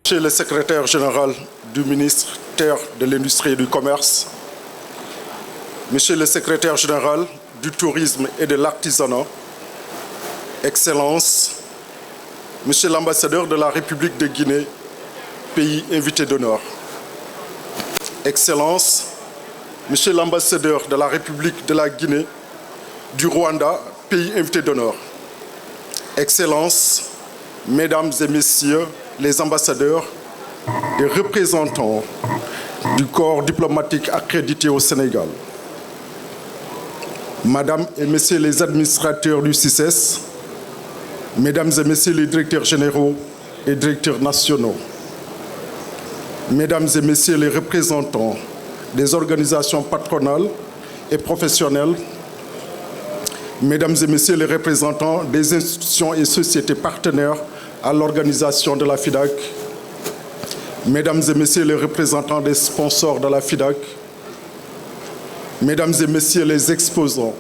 Monsieur le secrétaire général du ministère de l'Industrie et du Commerce, Monsieur le secrétaire général du Tourisme et de l'Artisanat, Excellences, Monsieur l'ambassadeur de la République de Guinée, pays invité d'honneur, Excellences, Monsieur l'ambassadeur de la République de la Guinée, du Rwanda, pays invité d'honneur, Excellences, Mesdames et Messieurs les ambassadeurs et représentants du corps diplomatique accrédité au Sénégal, Madame et Messieurs les administrateurs du CICES, Mesdames et Messieurs les directeurs généraux et directeurs nationaux, Mesdames et Messieurs les représentants des organisations patronales et professionnelles, Mesdames et Messieurs les représentants des institutions et sociétés partenaires à l'organisation de la FIDAK, Mesdames et Messieurs les représentants des sponsors de la FIDAK, Mesdames et Messieurs les exposants,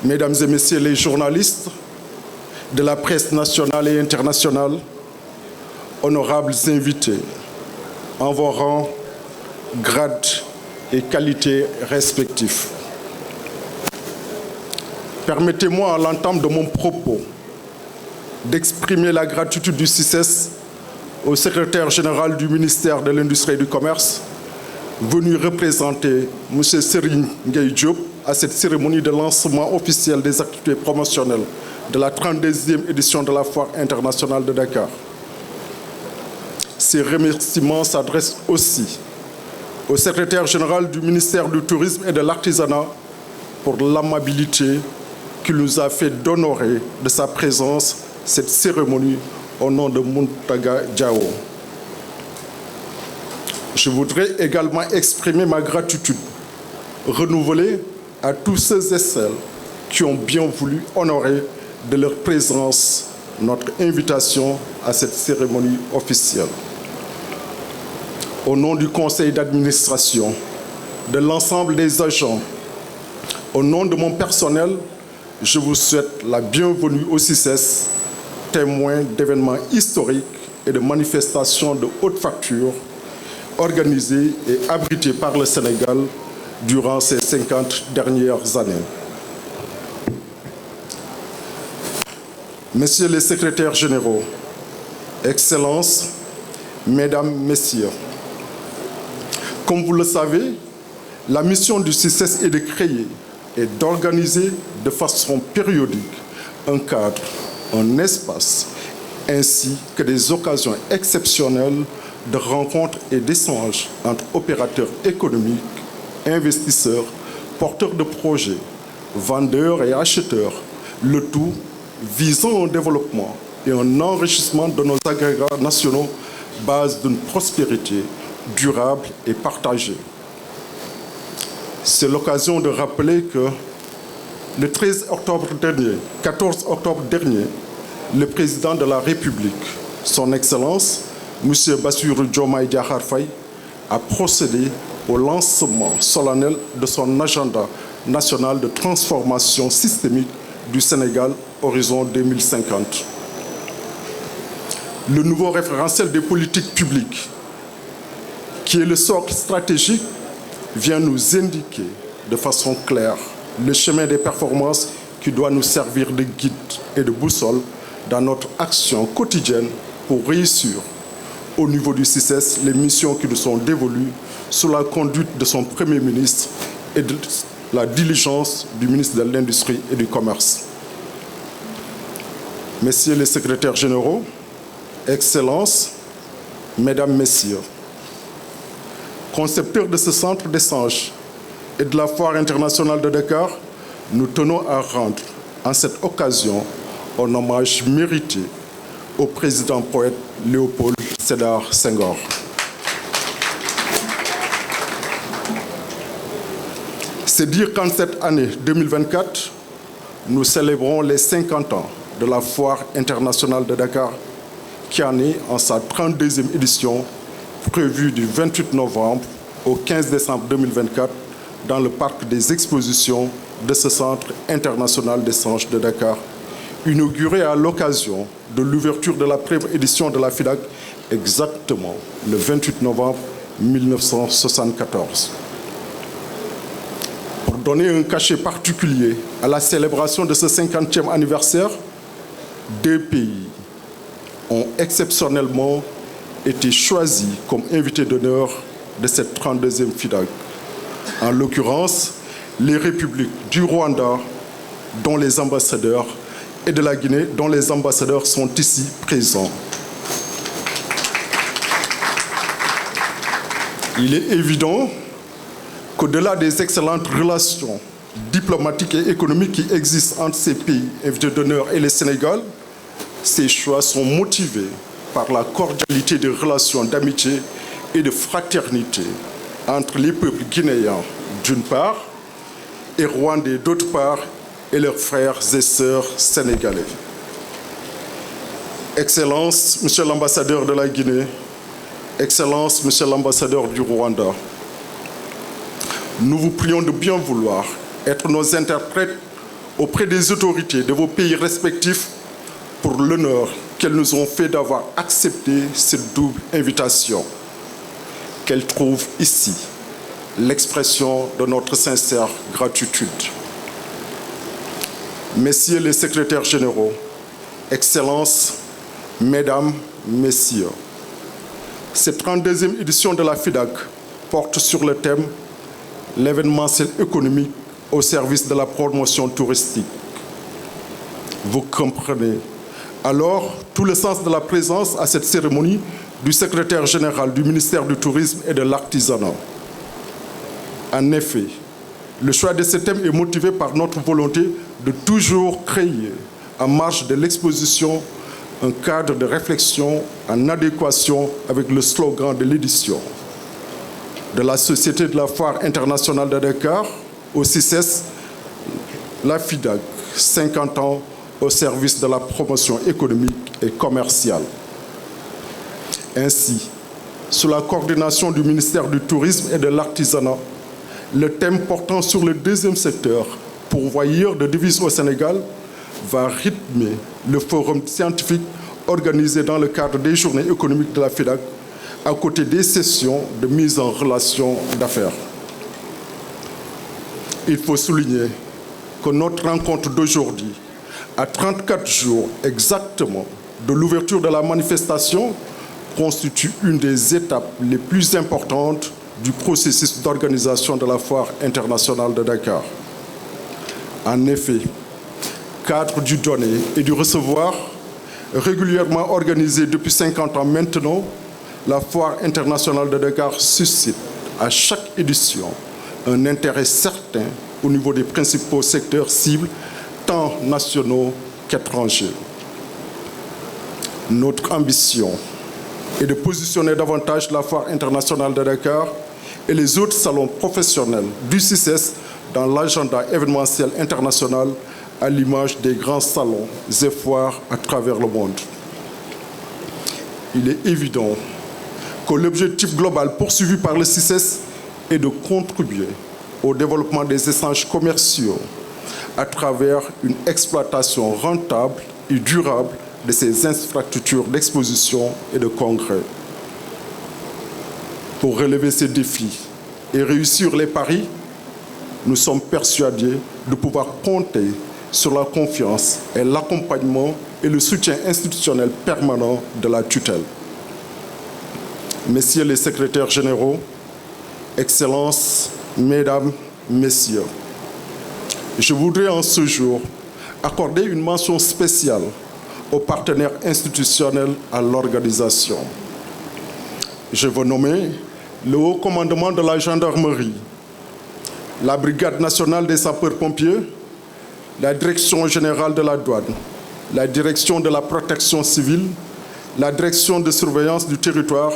Mesdames et Messieurs les journalistes de la presse nationale et internationale, honorables invités, en vos rangs, grades et qualités respectifs. Permettez-moi à l'entame de mon propos d'exprimer la gratitude du CICES au secrétaire général du ministère de l'Industrie et du Commerce, venu représenter M. Serigne Ngueye Diop à cette cérémonie de lancement officiel des activités promotionnelles de la 32e édition de la Foire internationale de Dakar. Ces remerciements s'adressent aussi au secrétaire général du ministère du Tourisme et de l'Artisanat pour l'amabilité qu'il nous a fait d'honorer de sa présence cette cérémonie au nom de Muntaga Diao. Je voudrais également exprimer ma gratitude renouvelée à tous ceux et celles qui ont bien voulu honorer de leur présence notre invitation à cette cérémonie officielle. Au nom du conseil d'administration, de l'ensemble des agents, au nom de mon personnel, je vous souhaite la bienvenue au CICES, témoin d'événements historiques et de manifestations de haute facture organisées et abritées par le Sénégal durant ces 50 dernières années. Messieurs les secrétaires généraux, Excellences, Mesdames, Messieurs, comme vous le savez, la mission du CICES est de créer et d'organiser de façon périodique un cadre, un espace, ainsi que des occasions exceptionnelles de rencontres et d'échanges entre opérateurs économiques, investisseurs, porteurs de projets, vendeurs et acheteurs, le tout visant un développement et un enrichissement de nos agrégats nationaux, base d'une prospérité durable et partagée. C'est l'occasion de rappeler que le 14 octobre dernier, le président de la République, son Excellence, M. Bassirou Diomaye Diakhar Faye, a procédé au lancement solennel de son agenda national de transformation systémique du Sénégal horizon 2050. Le nouveau référentiel des politiques publiques, qui est le socle stratégique, vient nous indiquer de façon claire le chemin des performances qui doit nous servir de guide et de boussole dans notre action quotidienne pour réussir au niveau du CICES les missions qui nous sont dévolues sous la conduite de son Premier ministre et de la diligence du ministre de l'Industrie et du Commerce. Messieurs les secrétaires généraux, Excellences, Mesdames, Messieurs, concepteurs de ce centre d'échange et de la Foire internationale de Dakar, nous tenons à rendre en cette occasion un hommage mérité au président poète Léopold Sédar Senghor. C'est dire qu'en cette année 2024, nous célébrons les 50 ans de la Foire internationale de Dakar, qui en est en sa 32e édition, prévue du 28 novembre au 15 décembre 2024 dans le parc des expositions de ce centre international d'échange de Dakar, inauguré à l'occasion de l'ouverture de la première édition de la FIDAK, exactement le 28 novembre 1974. Pour donner un cachet particulier à la célébration de ce 50e anniversaire, 2 pays ont exceptionnellement été choisis comme invités d'honneur de cette 32e FIDAK. En l'occurrence, les républiques du Rwanda, dont les ambassadeurs, et de la Guinée, dont les ambassadeurs sont ici présents. Il est évident qu'au-delà des excellentes relations diplomatiques et économiques qui existent entre ces pays invités d'honneur et le Sénégal, ces choix sont motivés par la cordialité des relations d'amitié et de fraternité entre les peuples guinéens d'une part et rwandais d'autre part et leurs frères et sœurs sénégalais. Excellence, Monsieur l'ambassadeur de la Guinée, Excellence, Monsieur l'ambassadeur du Rwanda, nous vous prions de bien vouloir être nos interprètes auprès des autorités de vos pays respectifs pour l'honneur qu'elles nous ont fait d'avoir accepté cette double invitation. Qu'elles trouvent ici l'expression de notre sincère gratitude. Messieurs les secrétaires généraux, Excellences, Mesdames, Messieurs, cette 32e édition de la FIDAK porte sur le thème « L'événementiel économique au service de la promotion touristique ». Vous comprenez alors tout le sens de la présence à cette cérémonie du secrétaire général du ministère du Tourisme et de l'Artisanat. En effet, le choix de ce thème est motivé par notre volonté de toujours créer, en marge de l'exposition, un cadre de réflexion en adéquation avec le slogan de l'édition de la Société de la Foire internationale de Dakar, au CICES, la FIDAK, 50 ans au service de la promotion économique et commerciale. Ainsi, sous la coordination du ministère du Tourisme et de l'Artisanat, le thème portant sur le deuxième secteur, pourvoyeur de devises au Sénégal, va rythmer le forum scientifique organisé dans le cadre des journées économiques de la FIDAK, à côté des sessions de mise en relation d'affaires. Il faut souligner que notre rencontre d'aujourd'hui, à 34 jours exactement de l'ouverture de la manifestation, constitue une des étapes les plus importantes du processus d'organisation de la Foire internationale de Dakar. En effet, cadre du donner et du recevoir, régulièrement organisé depuis 50 ans maintenant, la Foire internationale de Dakar suscite à chaque édition un intérêt certain au niveau des principaux secteurs cibles, tant nationaux qu'étrangers. Notre ambition est de positionner davantage la Foire internationale de Dakar et les autres salons professionnels du CICES dans l'agenda événementiel international à l'image des grands salons et foires à travers le monde. Il est évident que l'objectif global poursuivi par le CICES est de contribuer au développement des échanges commerciaux à travers une exploitation rentable et durable de ces infrastructures d'exposition et de congrès. Pour relever ces défis et réussir les paris, nous sommes persuadés de pouvoir compter sur la confiance et l'accompagnement et le soutien institutionnel permanent de la tutelle. Messieurs les secrétaires généraux, Excellences, Mesdames, Messieurs, je voudrais en ce jour accorder une mention spéciale aux partenaires institutionnels à l'organisation. Je veux nommer le Haut Commandement de la Gendarmerie, la Brigade nationale des sapeurs-pompiers, la Direction générale de la douane, la Direction de la protection civile, la Direction de surveillance du territoire,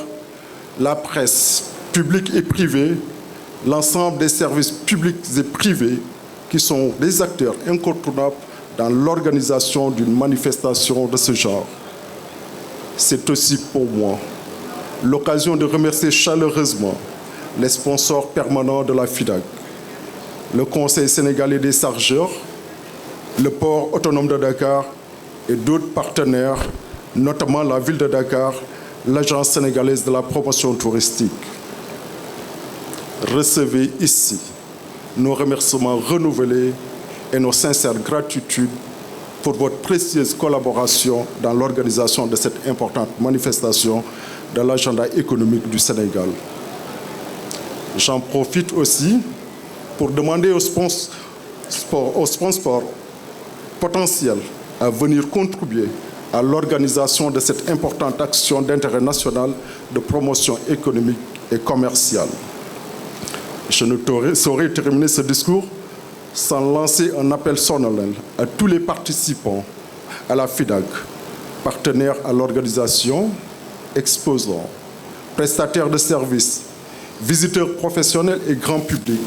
la presse publique et privée, l'ensemble des services publics et privés qui sont des acteurs incontournables dans l'organisation d'une manifestation de ce genre. C'est aussi pour moi l'occasion de remercier chaleureusement les sponsors permanents de la FIDAK. le Conseil sénégalais des chargeurs, le port autonome de Dakar et d'autres partenaires, notamment la ville de Dakar, l'Agence sénégalaise de la promotion touristique. Recevez ici nos remerciements renouvelés et nos sincères gratitudes pour votre précieuse collaboration dans l'organisation de cette importante manifestation de l'agenda économique du Sénégal. J'en profite aussi pour demander aux sponsors potentiels à venir contribuer à l'organisation de cette importante action d'intérêt national de promotion économique et commerciale. Je ne saurais terminer ce discours sans lancer un appel solennel à tous les participants à la FIDAK, partenaires à l'organisation, exposants, prestataires de services, visiteurs professionnels et grand public,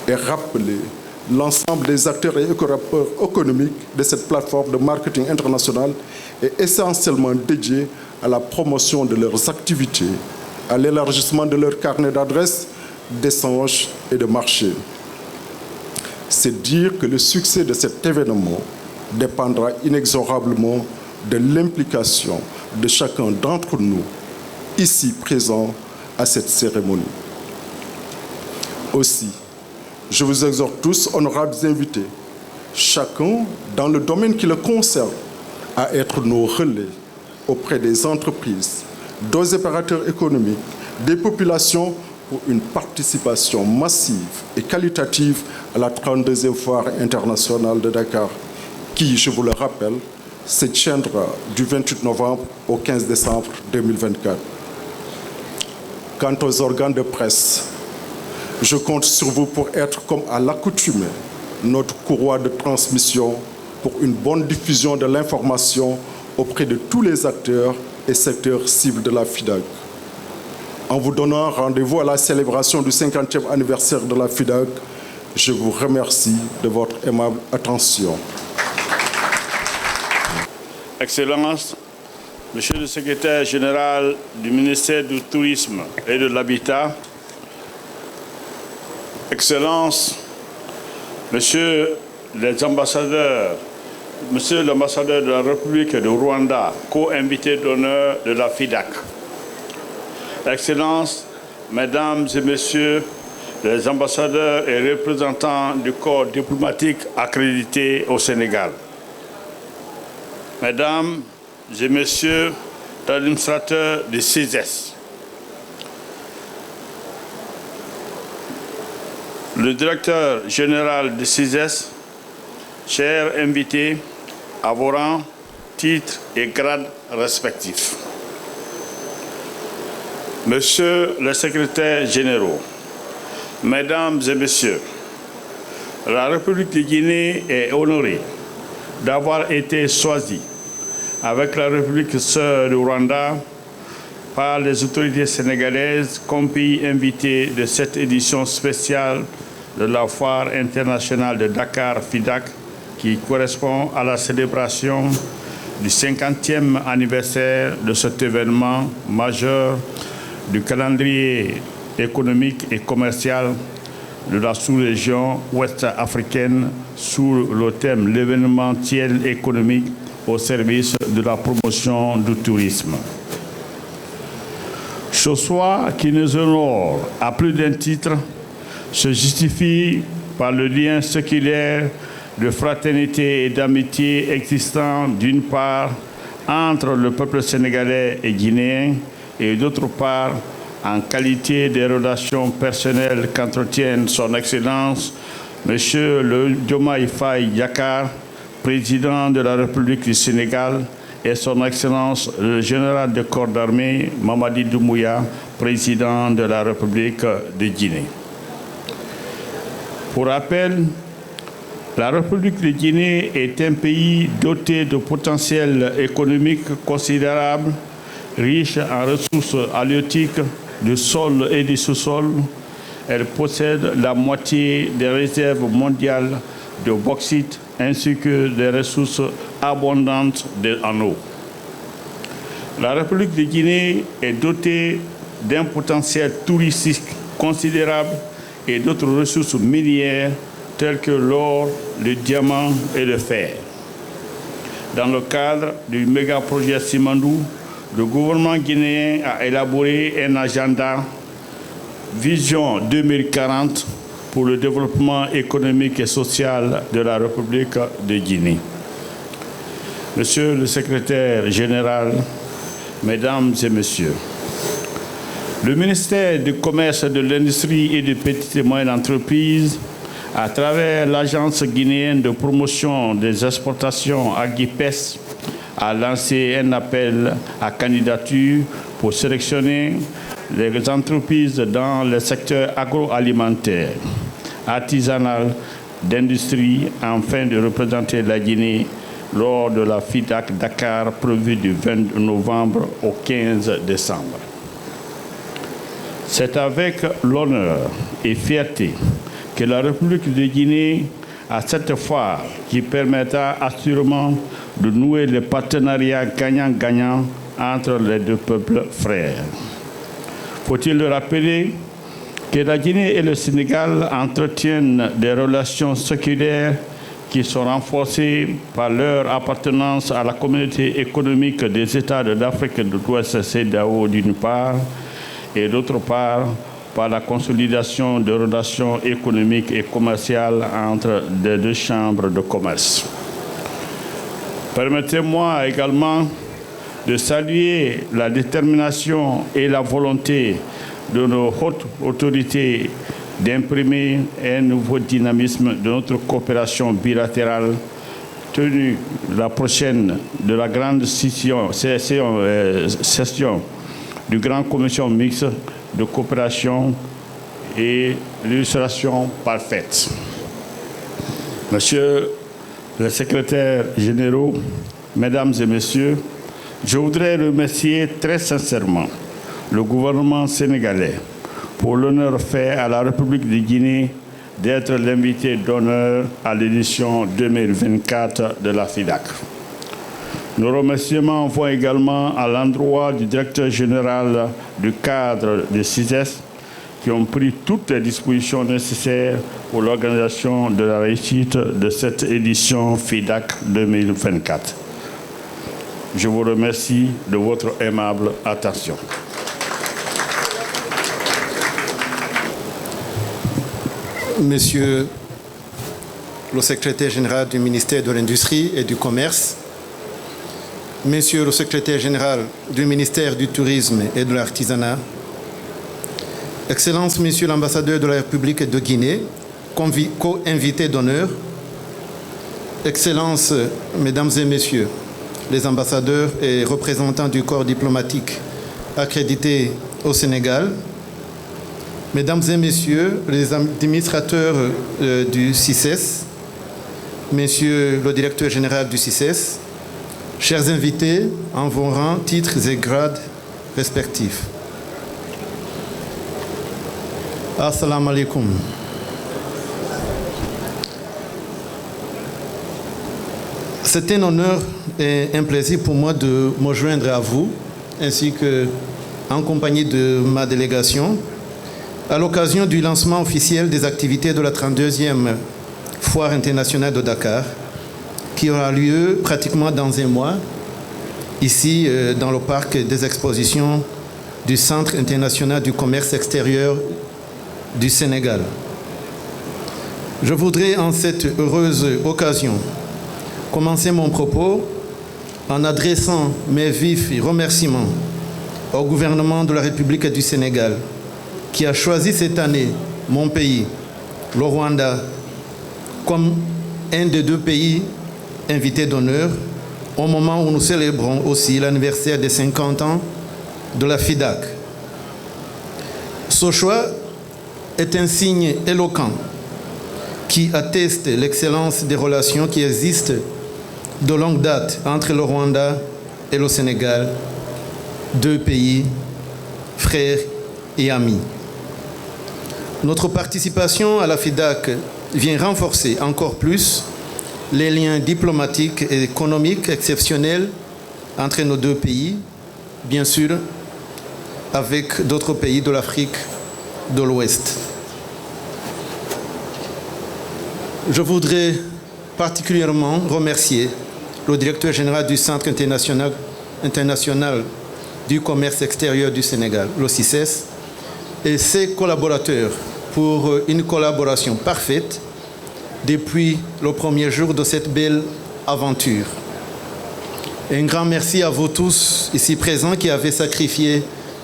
et rappeler l'ensemble des acteurs et opérateurs économiques de cette plateforme de marketing international est essentiellement dédiée à la promotion de leurs activités, à l'élargissement de leur carnet d'adresses, d'échanges et de marché. C'est dire que le succès de cet événement dépendra inexorablement de l'implication de chacun d'entre nous, ici présents à cette cérémonie. Aussi, je vous exhorte tous, honorables invités, chacun dans le domaine qui le concerne, à être nos relais auprès des entreprises, des opérateurs économiques, des populations pour une participation massive et qualitative à la 32e Foire internationale de Dakar, qui, je vous le rappelle, se tiendra du 28 novembre au 15 décembre 2024. Quant aux organes de presse, je compte sur vous pour être, comme à l'accoutumée, notre courroie de transmission pour une bonne diffusion de l'information auprès de tous les acteurs et secteurs cibles de la FIDAK. En vous donnant rendez-vous à la célébration du 50e anniversaire de la FIDAK, je vous remercie de votre aimable attention. Excellences, Monsieur le Secrétaire général du ministère du Tourisme et de l'Habitat, Excellences, Monsieur les ambassadeurs, Monsieur l'ambassadeur de la République de Rwanda, co-invité d'honneur de la FIDAK, Excellences, Mesdames et Messieurs les ambassadeurs et représentants du corps diplomatique accrédité au Sénégal, Mesdames et Messieurs les administrateurs du CISES, le directeur général du CISES, chers invités, à vos rangs, titres et grades respectifs. Monsieur le secrétaire général, Mesdames et Messieurs, la République de Guinée est honorée d'avoir été choisie avec la République sœur du Rwanda par les autorités sénégalaises comme pays invité de cette édition spéciale de la Foire internationale de Dakar FIDAK, qui correspond à la célébration du 50e anniversaire de cet événement majeur du calendrier économique et commercial de la sous-région ouest africaine sous le thème « L'événementiel économique au service de la promotion du tourisme ». Ce choix qui nous honore à plus d'un titre se justifie par le lien séculaire de fraternité et d'amitié existant d'une part entre le peuple sénégalais et guinéen et d'autre part en qualité des relations personnelles qu'entretiennent son Excellence M. Diomaye Faye Diakhar, président de la République du Sénégal, et son Excellence le général de corps d'armée Mamadi Doumbouya, président de la République de Guinée. Pour rappel, la République de Guinée est un pays doté de potentiel économique considérable, riche en ressources halieutiques, du sol et du sous-sol. Elle possède la moitié des réserves mondiales de bauxite ainsi que des ressources abondantes en eau. La République de Guinée est dotée d'un potentiel touristique considérable et d'autres ressources minières tels que l'or, le diamant et le fer. Dans le cadre du méga-projet Simandou, le gouvernement guinéen a élaboré un agenda Vision 2040 pour le développement économique et social de la République de Guinée. Monsieur le secrétaire général, Mesdames et Messieurs, le ministère du Commerce, de l'Industrie et des Petites et Moyennes Entreprises, à travers l'Agence guinéenne de promotion des exportations AGIPES, a lancé un appel à candidature pour sélectionner les entreprises dans le secteur agroalimentaire, artisanal, d'industrie, afin de représenter la Guinée lors de la FIDAK Dakar prévue du 20 novembre au 15 décembre. C'est avec l'honneur et fierté que la République de Guinée a cette fois qui permettra assurément de nouer le partenariat gagnant-gagnant entre les deux peuples frères. Faut-il le rappeler que la Guinée et le Sénégal entretiennent des relations séculaires qui sont renforcées par leur appartenance à la communauté économique des États de l'Afrique de l'Ouest, CEDEAO d'une part, et d'autre part, par la consolidation de relations économiques et commerciales entre les deux chambres de commerce. Permettez-moi également de saluer la détermination et la volonté de nos hautes autorités d'imprimer un nouveau dynamisme de notre coopération bilatérale tenue la prochaine de la grande session du Grand Commission mixte de coopération et l'illustration parfaite. Monsieur le secrétaire général, Mesdames et Messieurs, je voudrais remercier très sincèrement le gouvernement sénégalais pour l'honneur fait à la République de Guinée d'être l'invité d'honneur à l'édition 2024 de la FIDAK. Nos remerciements vont également à l'endroit du directeur général du cadre de CISES qui ont pris toutes les dispositions nécessaires pour l'organisation de la réussite de cette édition FIDAK 2024. Je vous remercie de votre aimable attention. Monsieur le secrétaire général du ministère de l'Industrie et du Commerce, Monsieur le secrétaire général du ministère du Tourisme et de l'Artisanat, Excellence, Monsieur l'ambassadeur de la République de Guinée, co-invité d'honneur, Excellences, Mesdames et Messieurs, les ambassadeurs et représentants du corps diplomatique accrédités au Sénégal, Mesdames et Messieurs, les administrateurs du CISES, Monsieur le directeur général du CISES, chers invités en vos rangs, titres et grades respectifs. Assalamu alaikum. C'est un honneur et un plaisir pour moi de me joindre à vous, ainsi qu'en compagnie de ma délégation, à l'occasion du lancement officiel des activités de la 32e Foire internationale de Dakar, qui aura lieu pratiquement dans un mois, ici dans le parc des expositions du Centre international du commerce extérieur du Sénégal. Je voudrais en cette heureuse occasion commencer mon propos en adressant mes vifs remerciements au gouvernement de la République du Sénégal qui a choisi cette année mon pays, le Rwanda, comme un des deux pays invités d'honneur au moment où nous célébrons aussi l'anniversaire des 50 ans de la FIDAK. Ce choix est un signe éloquent qui atteste l'excellence des relations qui existent de longue date entre le Rwanda et le Sénégal, deux pays frères et amis. Notre participation à la FIDAK vient renforcer encore plus les liens diplomatiques et économiques exceptionnels entre nos deux pays, bien sûr avec d'autres pays de l'Afrique de l'Ouest. Je voudrais particulièrement remercier le directeur général du Centre international du commerce extérieur du Sénégal, le CICES, et ses collaborateurs pour une collaboration parfaite depuis le premier jour de cette belle aventure. Et un grand merci à vous tous ici présents qui avez sacrifié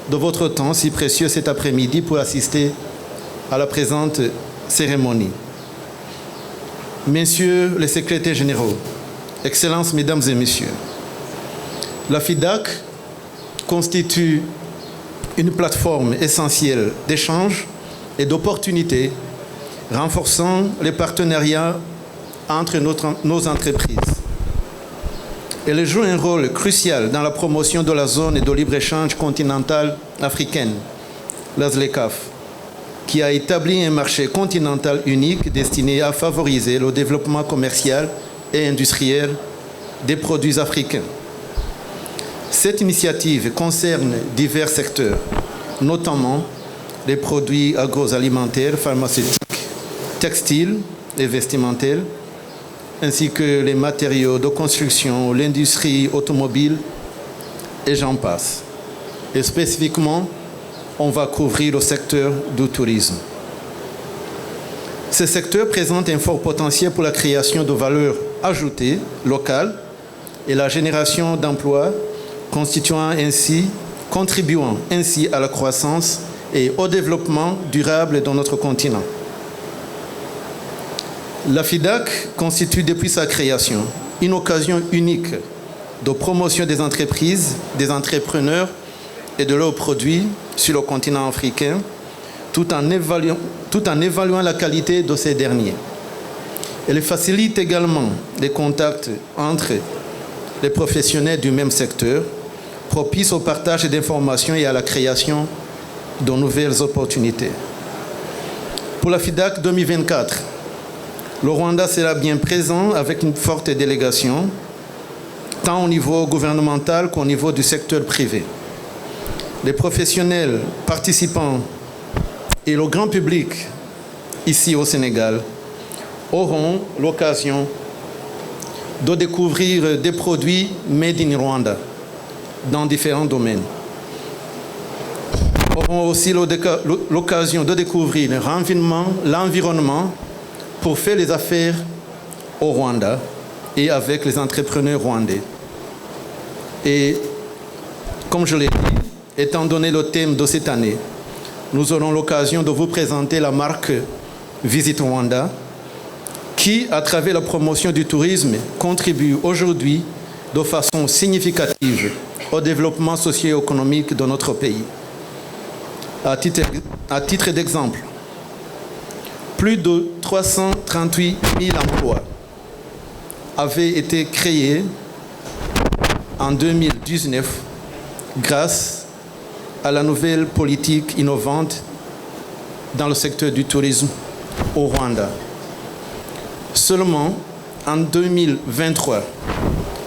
de votre temps si précieux cet après-midi pour assister à la présente cérémonie. Messieurs les secrétaires généraux, Excellences, Mesdames et Messieurs, la FIDAK constitue une plateforme essentielle d'échange et d'opportunités, renforçant les partenariats entre nos entreprises. Elle joue un rôle crucial dans la promotion de la zone de libre-échange continentale africaine, la ZLECAf, qui a établi un marché continental unique destiné à favoriser le développement commercial et industriel des produits africains. Cette initiative concerne divers secteurs, notamment les produits agroalimentaires, pharmaceutiques, textiles et vestimentaires, ainsi que les matériaux de construction, l'industrie automobile, et j'en passe. Et spécifiquement, on va couvrir le secteur du tourisme. Ce secteur présente un fort potentiel pour la création de valeur ajoutée locale et la génération d'emplois, contribuant ainsi à la croissance et au développement durable de notre continent. La FIDAK constitue depuis sa création une occasion unique de promotion des entreprises, des entrepreneurs et de leurs produits sur le continent africain, tout en évaluant la qualité de ces derniers. Elle facilite également les contacts entre les professionnels du même secteur, propice au partage d'informations et à la création de nouvelles opportunités. Pour la FIDAK 2024, le Rwanda sera bien présent avec une forte délégation, tant au niveau gouvernemental qu'au niveau du secteur privé. Les professionnels participants et le grand public ici au Sénégal auront l'occasion de découvrir des produits made in Rwanda dans différents domaines. Auront aussi l'occasion de découvrir l'environnement pour faire les affaires au Rwanda et avec les entrepreneurs rwandais. Et comme je l'ai dit, étant donné le thème de cette année, nous aurons l'occasion de vous présenter la marque Visit Rwanda, qui, à travers la promotion du tourisme, contribue aujourd'hui de façon significative au développement socio-économique de notre pays. À titre d'exemple, plus de 338 000 emplois avaient été créés en 2019 grâce à la nouvelle politique innovante dans le secteur du tourisme au Rwanda. Seulement, en 2023,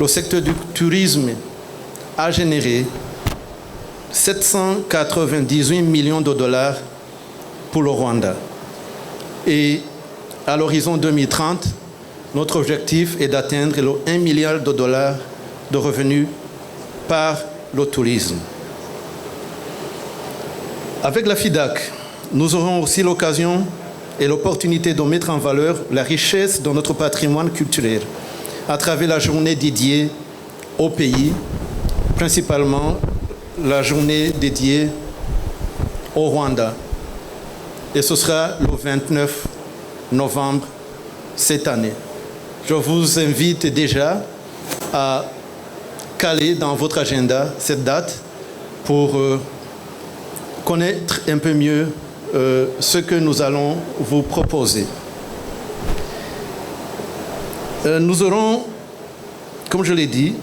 le secteur du tourisme a généré 798 millions de dollars pour le Rwanda. Et à l'horizon 2030, notre objectif est d'atteindre le 1 milliard de dollars de revenus par le tourisme. Avec la FIDAK, nous aurons aussi l'occasion et l'opportunité de mettre en valeur la richesse de notre patrimoine culturel à travers la journée dédiée au pays, principalement la journée dédiée au Rwanda. Et ce sera le 29 novembre cette année. Je vous invite déjà à caler dans votre agenda cette date pour connaître un peu mieux ce que nous allons vous proposer. Nous aurons, comme je l'ai dit,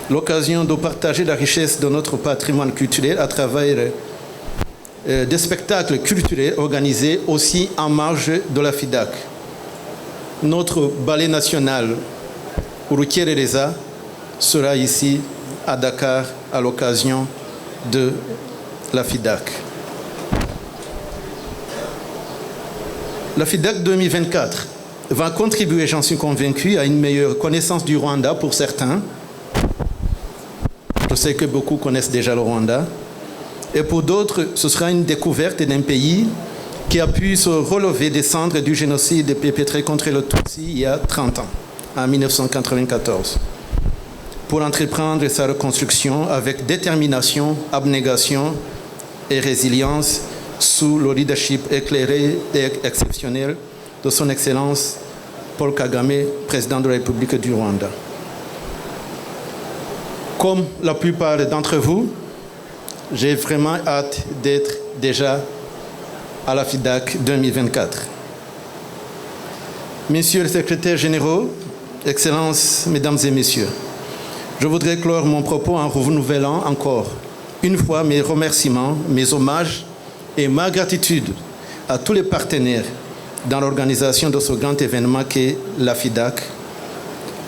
l'occasion de partager la richesse de notre patrimoine culturel à travers des spectacles culturels organisés aussi en marge de la FIDAK. Notre ballet national, Urukerereza, sera ici à Dakar à l'occasion de la FIDAK. La FIDAK 2024 va contribuer, j'en suis convaincu, à une meilleure connaissance du Rwanda pour certains. Je sais que beaucoup connaissent déjà le Rwanda. Et pour d'autres, ce sera une découverte d'un pays qui a pu se relever des cendres du génocide perpétré contre le Tutsi il y a 30 ans, en 1994, pour entreprendre sa reconstruction avec détermination, abnégation et résilience sous le leadership éclairé et exceptionnel de son Excellence Paul Kagame, président de la République du Rwanda. Comme la plupart d'entre vous, j'ai vraiment hâte d'être déjà à la FIDAK 2024. Messieurs les secrétaires généraux, Excellences, Mesdames et Messieurs, je voudrais clore mon propos en renouvelant encore une fois mes remerciements, mes hommages et ma gratitude à tous les partenaires dans l'organisation de ce grand événement qu'est la FIDAK,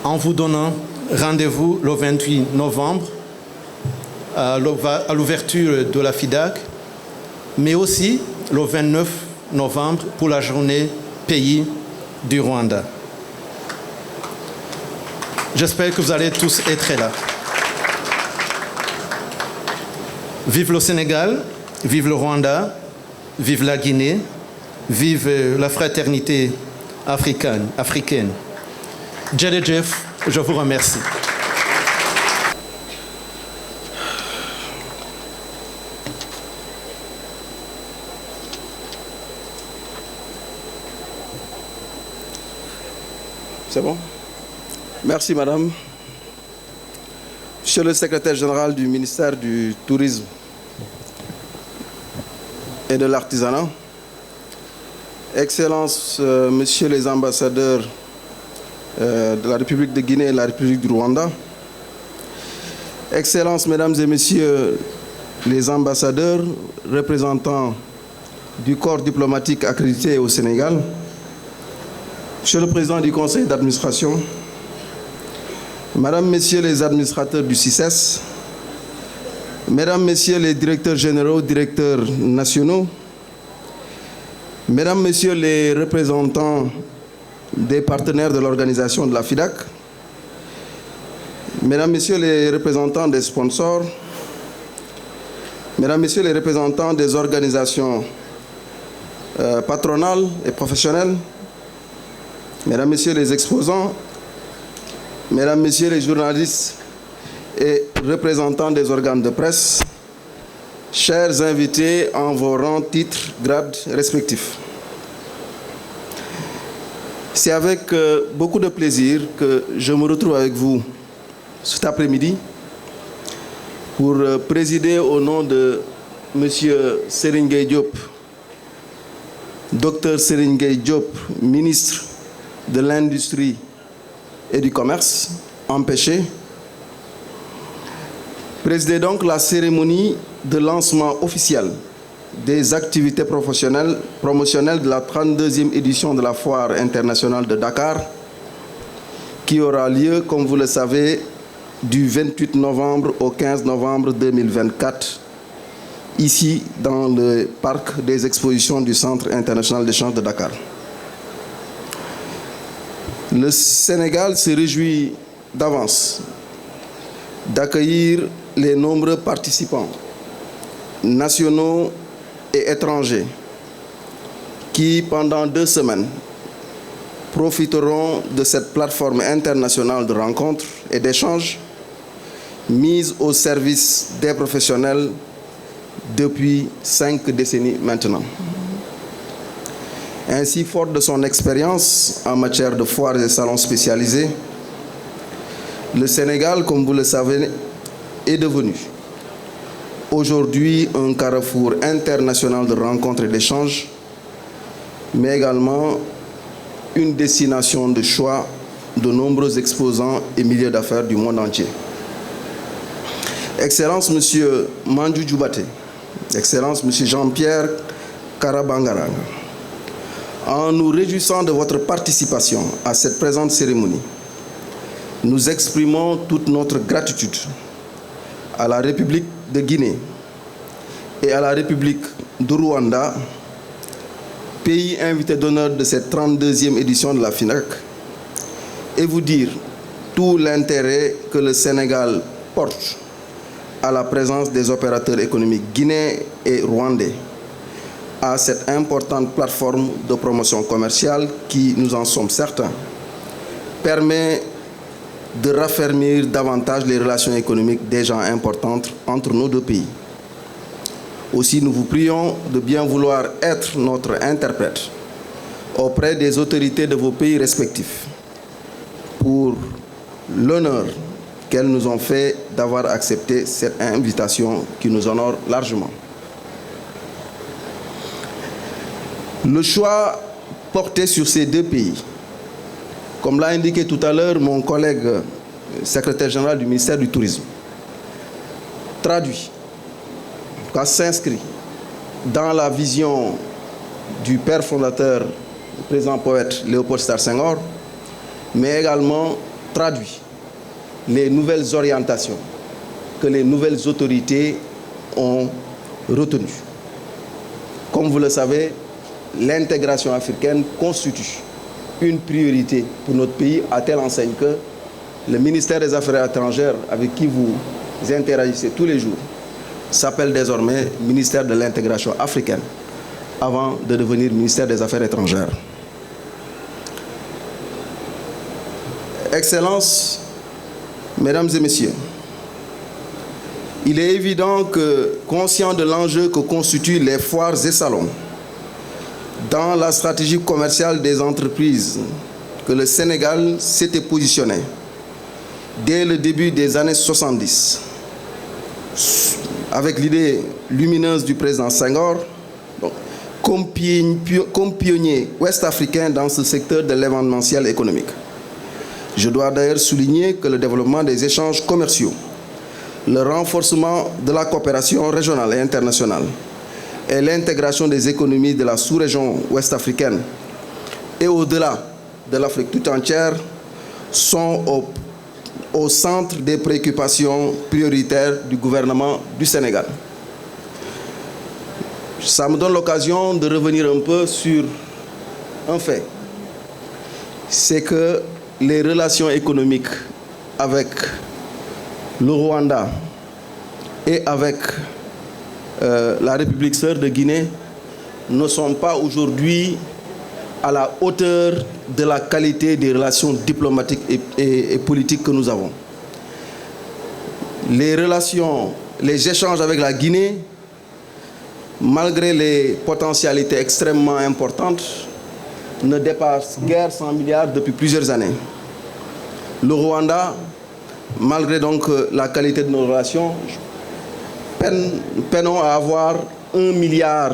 en vous donnant rendez-vous le 28 novembre à l'ouverture de la FIDAK, mais aussi le 29 novembre pour la journée pays du Rwanda. J'espère que vous allez tous être là. Vive le Sénégal, vive le Rwanda, vive la Guinée, vive la fraternité africaine. Djedejef, je vous remercie. C'est bon? Merci, madame. Monsieur le secrétaire général du ministère du Tourisme et de l'Artisanat, Excellences, messieurs les ambassadeurs de la République de Guinée et de la République du Rwanda, Excellences, mesdames et messieurs les ambassadeurs, représentants du corps diplomatique accrédité au Sénégal, Monsieur le Président du Conseil d'administration, Mesdames, Messieurs les administrateurs du CICES, Mesdames, Messieurs les directeurs généraux, directeurs nationaux, Mesdames, Messieurs les représentants des partenaires de l'organisation de la FIDAK, Mesdames, Messieurs les représentants des sponsors, Mesdames, Messieurs les représentants des organisations patronales et professionnelles, Mesdames, Messieurs les exposants, Mesdames, Messieurs les journalistes et représentants des organes de presse, chers invités en vos rangs, titres, grades respectifs. C'est avec beaucoup de plaisir que je me retrouve avec vous cet après-midi pour présider au nom de M. Serigne Gueye Diop, Dr Serigne Gueye Diop, ministre de l'Industrie et du Commerce, empêché, présider donc la cérémonie de lancement officiel des activités promotionnelles de la 32e édition de la Foire internationale de Dakar, qui aura lieu, comme vous le savez, du 28 novembre au 15 novembre 2024, ici dans le parc des expositions du Centre international d'échange de Dakar. Le Sénégal se réjouit d'avance d'accueillir les nombreux participants nationaux et étrangers qui, pendant 2 semaines, profiteront de cette plateforme internationale de rencontres et d'échanges mise au service des professionnels depuis 5 décennies maintenant. Ainsi, fort de son expérience en matière de foires et salons spécialisés, le Sénégal, comme vous le savez, est devenu aujourd'hui un carrefour international de rencontres et d'échanges, mais également une destination de choix de nombreux exposants et milliers d'affaires du monde entier. Excellence, Monsieur Mandjou Djoubaté, Excellence, Monsieur Jean-Pierre Karabangarang, en nous réjouissant de votre participation à cette présente cérémonie, nous exprimons toute notre gratitude à la République de Guinée et à la République du Rwanda, pays invité d'honneur de cette 32e édition de la FIDAK et vous dire tout l'intérêt que le Sénégal porte à la présence des opérateurs économiques guinéens et rwandais à cette importante plateforme de promotion commerciale qui, nous en sommes certains, permet de raffermir davantage les relations économiques déjà importantes entre nos deux pays. Aussi, nous vous prions de bien vouloir être notre interprète auprès des autorités de vos pays respectifs pour l'honneur qu'elles nous ont fait d'avoir accepté cette invitation qui nous honore largement. Le choix porté sur ces deux pays, comme l'a indiqué tout à l'heure mon collègue secrétaire général du ministère du Tourisme, traduit, s'inscrit dans la vision du père fondateur, le président poète Léopold Sédar Senghor, mais également traduit les nouvelles orientations que les nouvelles autorités ont retenues. Comme vous le savez, l'intégration africaine constitue une priorité pour notre pays à telle enseigne que le ministère des Affaires étrangères, avec qui vous interagissez tous les jours, s'appelle désormais ministère de l'intégration africaine avant de devenir ministère des Affaires étrangères. Excellences, Mesdames et Messieurs, il est évident que, conscient de l'enjeu que constituent les foires et salons dans la stratégie commerciale des entreprises, que le Sénégal s'était positionné dès le début des années 70, avec l'idée lumineuse du président Senghor, comme pionnier ouest-africain dans ce secteur de l'événementiel économique. Je dois d'ailleurs souligner que le développement des échanges commerciaux, le renforcement de la coopération régionale et internationale et l'intégration des économies de la sous-région ouest-africaine et au-delà de l'Afrique tout entière sont au centre des préoccupations prioritaires du gouvernement du Sénégal. Ça me donne l'occasion de revenir un peu sur un fait. C'est que les relations économiques avec le Rwanda et avec la République sœur de Guinée ne sont pas aujourd'hui à la hauteur de la qualité des relations diplomatiques et politiques que nous avons. Les relations, les échanges avec la Guinée, malgré les potentialités extrêmement importantes, ne dépassent guère 100 milliards depuis plusieurs années. Le Rwanda, malgré donc la qualité de nos relations, peinons à avoir 1 milliard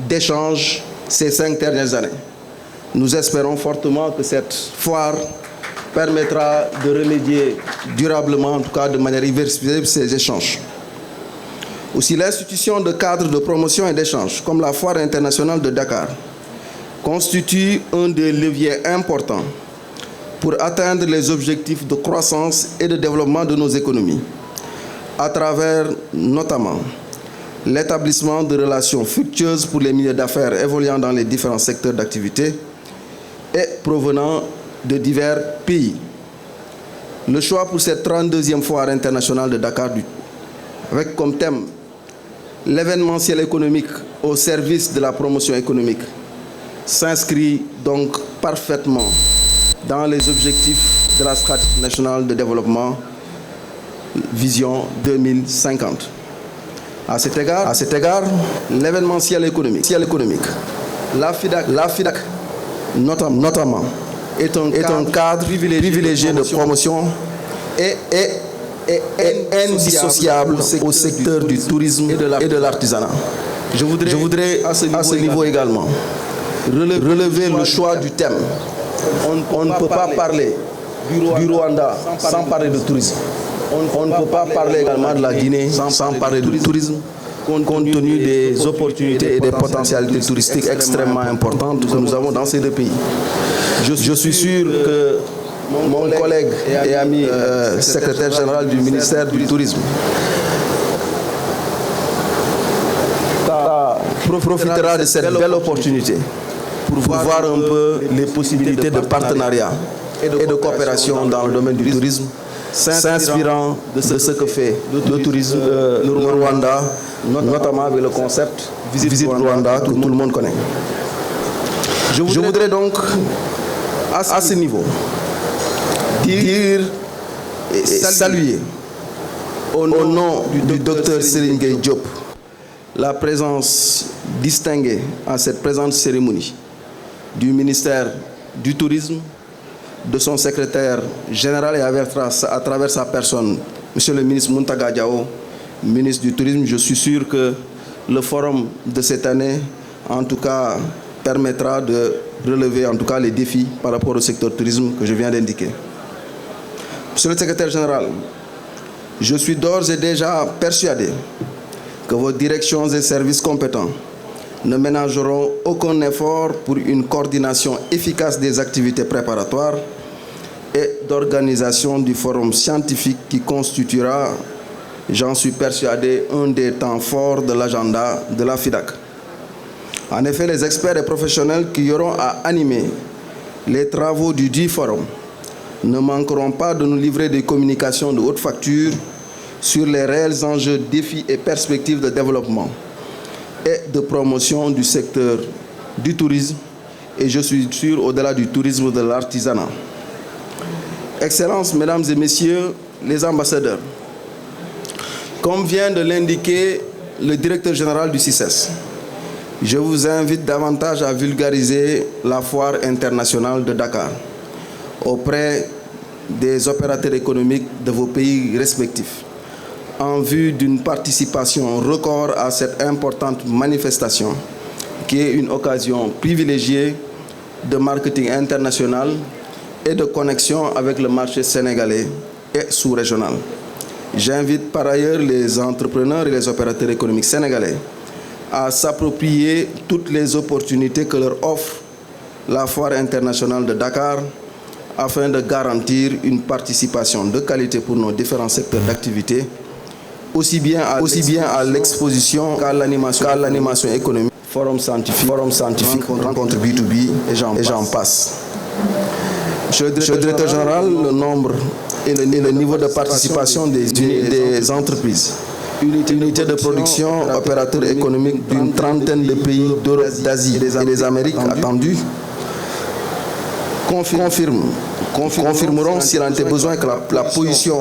d'échanges ces 5 dernières années. Nous espérons fortement que cette foire permettra de remédier durablement, en tout cas de manière irréversible, ces échanges. Aussi, l'institution de cadres de promotion et d'échange, comme la Foire internationale de Dakar, constitue un des leviers importants pour atteindre les objectifs de croissance et de développement de nos économies, à travers notamment l'établissement de relations fructueuses pour les milieux d'affaires évoluant dans les différents secteurs d'activité et provenant de divers pays. Le choix pour cette 32e foire internationale de Dakar, avec comme thème l'événementiel économique au service de la promotion économique, s'inscrit donc parfaitement dans les objectifs de la stratégie nationale de développement Vision 2050. À cet égard, l'événementiel économique, la FIDAK notamment, est un cadre privilégié de promotion et indissociable au secteur du tourisme et de l'artisanat. Je voudrais à ce niveau également relever le choix du thème. On ne peut pas parler du Rwanda sans parler de tourisme. On ne peut pas parler également de la Guinée sans parler de tourisme, compte tenu des opportunités et des potentialités touristiques extrêmement importantes que nous avons dans ces deux pays. Je suis sûr que mon collègue et ami secrétaire général du ministère du Tourisme profitera de cette belle opportunité pour voir un peu les possibilités de partenariat et de coopération dans le domaine du tourisme, s'inspirant de ce que fait le tourisme, le Rwanda, notamment avec le concept Visite Rwanda que tout le monde connaît. Je voudrais donc, à ce niveau, dire et saluer au nom du docteur Serigne Gueye Diop la présence distinguée à cette présente cérémonie du ministère du Tourisme, de son secrétaire général et à travers sa personne, Monsieur le ministre Mountaga Diao, ministre du Tourisme. Je suis sûr que le forum de cette année, en tout cas, permettra de relever en tout cas les défis par rapport au secteur tourisme que je viens d'indiquer. Monsieur le secrétaire général, je suis d'ores et déjà persuadé que vos directions et services compétents ne ménageront aucun effort pour une coordination efficace des activités préparatoires et d'organisation du forum scientifique qui constituera, j'en suis persuadé, un des temps forts de l'agenda de la FIDAK. En effet, les experts et professionnels qui auront à animer les travaux du dit forum ne manqueront pas de nous livrer des communications de haute facture sur les réels enjeux, défis et perspectives de développement et de promotion du secteur du tourisme et je suis sûr au-delà du tourisme de l'artisanat. Excellences, Mesdames et Messieurs les ambassadeurs, comme vient de l'indiquer le directeur général du CICES, je vous invite davantage à vulgariser la foire internationale de Dakar auprès des opérateurs économiques de vos pays respectifs en vue d'une participation record à cette importante manifestation qui est une occasion privilégiée de marketing international et de connexion avec le marché sénégalais et sous-régional. J'invite par ailleurs les entrepreneurs et les opérateurs économiques sénégalais à s'approprier toutes les opportunités que leur offre la foire internationale de Dakar afin de garantir une participation de qualité pour nos différents secteurs d'activité, aussi bien à l'exposition qu'à l'animation économique, forum scientifique, rencontre B2B et j'en passe. Monsieur le directeur général, le nombre et le niveau de participation des entreprises, unités de production, opérateurs économiques d'une trentaine de pays d'Europe, d'Asie et des Amériques attendus, confirmeront s'il en était besoin que la position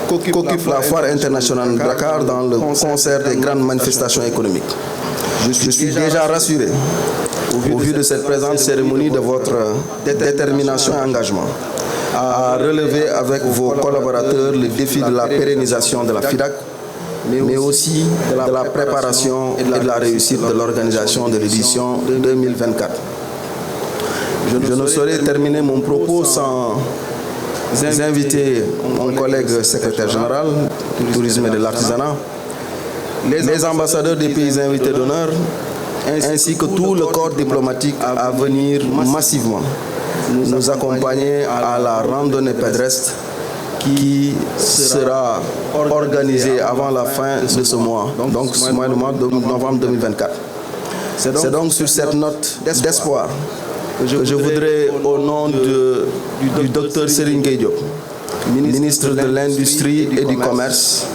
qu'occupe la foire internationale de Dakar dans le concert des grandes manifestations économiques. Je suis déjà rassuré au vu de cette présente cérémonie de votre détermination et engagement à relever avec vos collaborateurs le défi de la pérennisation de la FIDAK, mais aussi de la préparation et de la réussite de l'organisation de l'édition 2024. Je ne saurais terminer mon propos sans inviter mon collègue secrétaire général du tourisme et de l'artisanat, les ambassadeurs des pays invités d'honneur, ainsi que tout le corps diplomatique à venir massivement nous accompagner à la randonnée pédestre qui sera organisée avant la fin de ce mois, donc le mois de novembre 2024. C'est donc sur cette note d'espoir que je voudrais, au nom du docteur Serigne Gueye Diop, ministre de l'Industrie et du Commerce,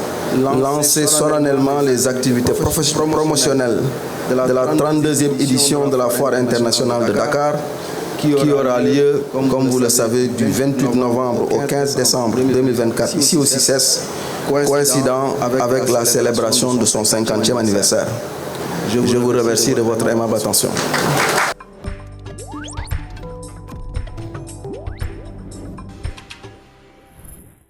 lancer solennellement les activités promotionnelles de la 32e édition de la Foire internationale de Dakar, qui aura lieu, comme vous le savez, du 28 novembre au 15 décembre 2024, ici au CICES, coïncidant avec la célébration de son 50e anniversaire. Je vous remercie de votre aimable attention.